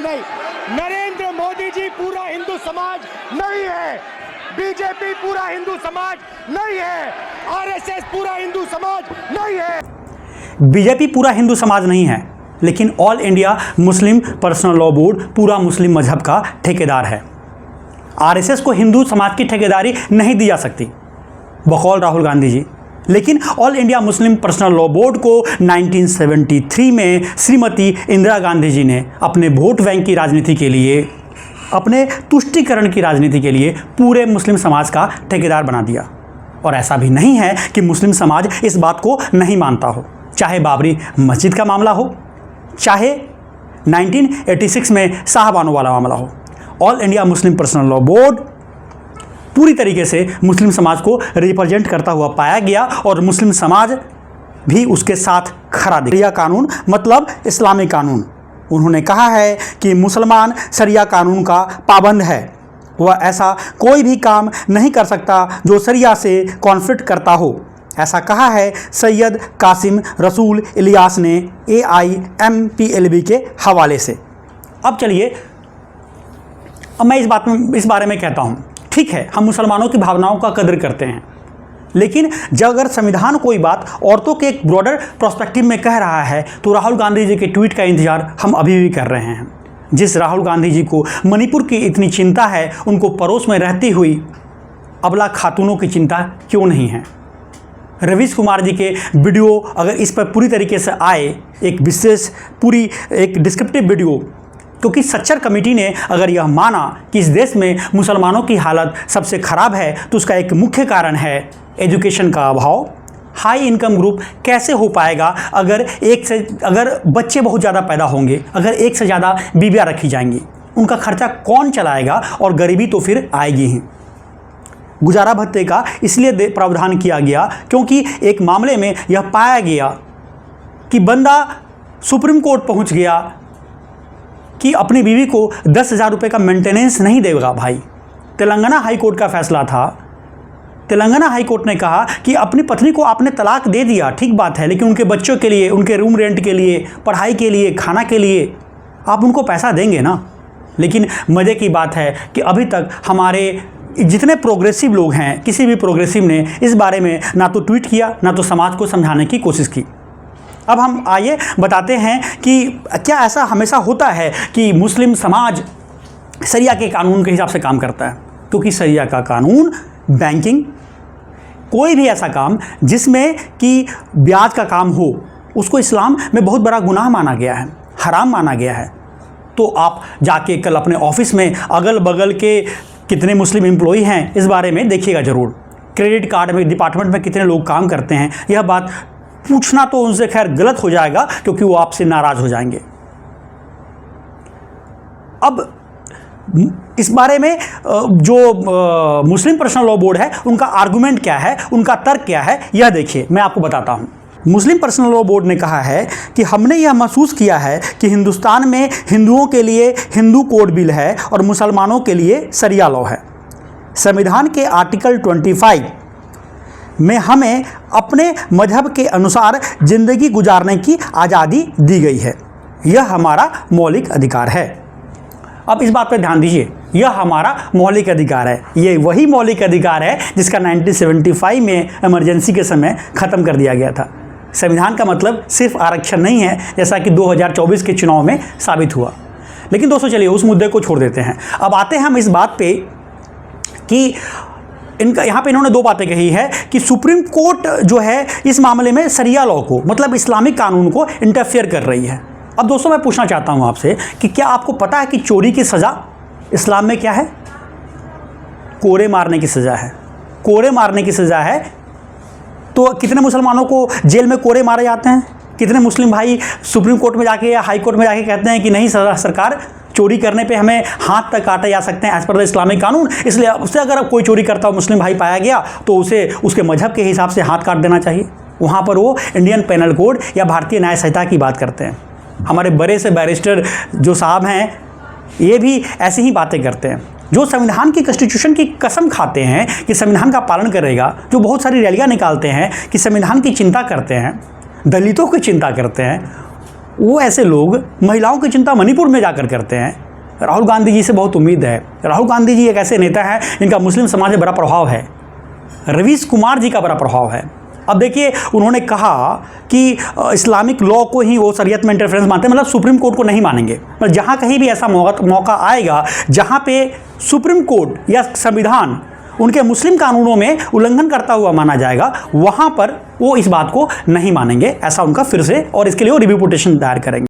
नहीं। नरेंद्र मोदी जी पूरा हिंदू समाज नहीं है, बीजेपी पूरा हिंदू समाज नहीं है, आरएसएस पूरा हिंदू समाज नहीं है। बीजेपी पूरा हिंदू समाज नहीं है, लेकिन all India Muslim personal law board पूरा मुस्लिम मजहब का ठेकेदार है। आरएसएस को हिंदू समाज की ठेकेदारी नहीं दी जा सकती बकौल राहुल गांधी जी, लेकिन all India Muslim personal law board को 1973 में श्रीमती इंदिरा गांधी जी ने अपने वोट बैंक की राजनीति के लिए, अपने तुष्टीकरण की राजनीति के लिए पूरे मुस्लिम समाज का ठेकेदार बना दिया। और ऐसा भी नहीं है कि मुस्लिम समाज इस बात को नहीं मानता हो, चाहे बाबरी मस्जिद का मामला हो, चाहे 1986 में शाहबानो वाला मामला हो। All India Muslim personal law board पूरी तरीके से मुस्लिम समाज को रिप्रेजेंट करता हुआ पाया गया और मुस्लिम समाज भी उसके साथ खड़ा दिखा। शरिया कानून मतलब इस्लामी कानून। उन्होंने कहा है कि मुसलमान शरिया कानून का पाबंद है, वह ऐसा कोई भी काम नहीं कर सकता जो शरिया से कॉन्फ्लिक्ट करता हो। ऐसा कहा है सैयद कासिम रसूल इलियास ने AIMPLB के हवाले से। अब चलिए, अब मैं इस बारे में कहता हूँ, ठीक है, हम मुसलमानों की भावनाओं का कदर करते हैं, लेकिन जब अगर संविधान कोई बात औरतों के एक ब्रॉडर प्रोस्पेक्टिव में कह रहा है तो राहुल गांधी जी के ट्वीट का इंतजार हम अभी भी कर रहे हैं। जिस राहुल गांधी जी को मणिपुर की इतनी चिंता है, उनको पड़ोस में रहती हुई अबला खातूनों की चिंता क्यों नहीं है? रवीश कुमार जी के वीडियो अगर इस पर पूरी तरीके से आए, एक विशेष पूरी एक डिस्क्रिप्टिव वीडियो, क्योंकि सच्चर कमेटी ने अगर यह माना कि इस देश में मुसलमानों की हालत सबसे ख़राब है, तो उसका एक मुख्य कारण है एजुकेशन का अभाव। हाई इनकम ग्रुप कैसे हो पाएगा अगर बच्चे बहुत ज़्यादा पैदा होंगे, अगर एक से ज़्यादा बीवियाँ रखी जाएंगी, उनका खर्चा कौन चलाएगा? और गरीबी तो फिर आएगी ही। गुजारा भत्ते का इसलिए प्रावधान किया गया क्योंकि एक मामले में यह पाया गया कि बंदा सुप्रीम कोर्ट पहुंच गया कि अपनी बीवी को 10,000 रुपये का मेंटेनेंस नहीं देगा। भाई, तेलंगाना हाई कोर्ट का फैसला था। तेलंगाना हाई कोर्ट ने कहा कि अपनी पत्नी को आपने तलाक दे दिया, ठीक बात है, लेकिन उनके बच्चों के लिए, उनके रूम रेंट के लिए, पढ़ाई के लिए, खाना के लिए आप उनको पैसा देंगे ना। लेकिन मज़े की बात है कि अभी तक हमारे जितने प्रोग्रेसिव लोग हैं, किसी भी प्रोग्रेसिव ने इस बारे में ना तो ट्वीट किया, ना तो समाज को समझाने की कोशिश की। अब हम आइए बताते हैं कि क्या ऐसा हमेशा होता है कि मुस्लिम समाज शरिया के कानून के हिसाब से काम करता है? क्योंकि शरिया का कानून, बैंकिंग, कोई भी ऐसा काम जिसमें कि ब्याज का काम हो, उसको इस्लाम में बहुत बड़ा गुनाह माना गया है, हराम माना गया है। तो आप जाके कल अपने ऑफिस में अगल बगल के कितने मुस्लिम एम्प्लॉई हैं, इस बारे में देखिएगा ज़रूर। क्रेडिट कार्ड में डिपार्टमेंट में कितने लोग काम करते हैं, यह बात पूछना तो उनसे खैर गलत हो जाएगा, क्योंकि वो आपसे नाराज़ हो जाएंगे। अब इस बारे में जो मुस्लिम पर्सनल लॉ बोर्ड है, उनका आर्गुमेंट क्या है, उनका तर्क क्या है, यह देखिए, मैं आपको बताता हूँ। मुस्लिम पर्सनल लॉ बोर्ड ने कहा है कि हमने यह महसूस किया है कि हिंदुस्तान में हिंदुओं के लिए हिंदू कोड बिल है और मुसलमानों के लिए शरिया लॉ है। संविधान के आर्टिकल 25 में हमें अपने मजहब के अनुसार ज़िंदगी गुजारने की आज़ादी दी गई है। यह हमारा मौलिक अधिकार है। अब इस बात पर ध्यान दीजिए, यह हमारा मौलिक अधिकार है। ये वही मौलिक अधिकार है जिसका 1975 में इमरजेंसी के समय ख़त्म कर दिया गया था। संविधान का मतलब सिर्फ आरक्षण नहीं है, जैसा कि 2024 के चुनाव में साबित हुआ। लेकिन दोस्तों, चलिए उस मुद्दे को छोड़ देते हैं। अब आते हैं हम इस बात पे कि यहाँ पे इन्होंने दो बातें कही है कि सुप्रीम कोर्ट जो है इस मामले में शरिया लॉ को, मतलब इस्लामिक कानून को इंटरफेयर कर रही है। अब दोस्तों, मैं पूछना चाहता हूँ आपसे कि क्या आपको पता है कि चोरी की सज़ा इस्लाम में क्या है? कोड़े मारने की सज़ा है। कोड़े मारने की सज़ा है। तो कितने मुसलमानों को जेल में कोड़े मारे जाते हैं? कितने मुस्लिम भाई सुप्रीम कोर्ट में जाके या हाई कोर्ट में जाके कहते हैं कि नहीं सरकार, चोरी करने पे हमें हाथ तक काटे जा सकते हैं एज पर द इस्लामिक कानून, इसलिए उससे अगर कोई चोरी करता हुआ मुस्लिम भाई पाया गया तो उसे उसके मजहब के हिसाब से हाथ काट देना चाहिए। वहाँ पर वो इंडियन पेनल कोड या भारतीय न्याय संहिता की बात करते हैं। हमारे बड़े से बैरिस्टर जो साहब हैं, ये भी ऐसी ही बातें करते हैं, जो संविधान की कॉन्स्टिट्यूशन की कसम खाते हैं कि संविधान का पालन करेगा, जो बहुत सारी रैलियाँ निकालते हैं कि संविधान की चिंता करते हैं, दलितों की चिंता करते हैं, वो ऐसे लोग महिलाओं की चिंता मणिपुर में जाकर करते हैं। राहुल गांधी जी से बहुत उम्मीद है। राहुल गांधी जी एक ऐसे नेता हैं जिनका मुस्लिम समाज में बड़ा प्रभाव है। रवीश कुमार जी का बड़ा प्रभाव है। अब देखिए, उन्होंने कहा कि इस्लामिक लॉ को ही वो शरीयत में इंटरफेरेंस मानते हैं, मतलब सुप्रीम कोर्ट को नहीं मानेंगे। मतलब जहाँ कहीं भी ऐसा मौका आएगा जहाँ पे सुप्रीम कोर्ट या संविधान उनके मुस्लिम कानूनों में उल्लंघन करता हुआ माना जाएगा, वहाँ पर वो इस बात को नहीं मानेंगे। ऐसा उनका फिर से, और इसके लिए वो रिव्यू पिटीशन दायर करेंगे।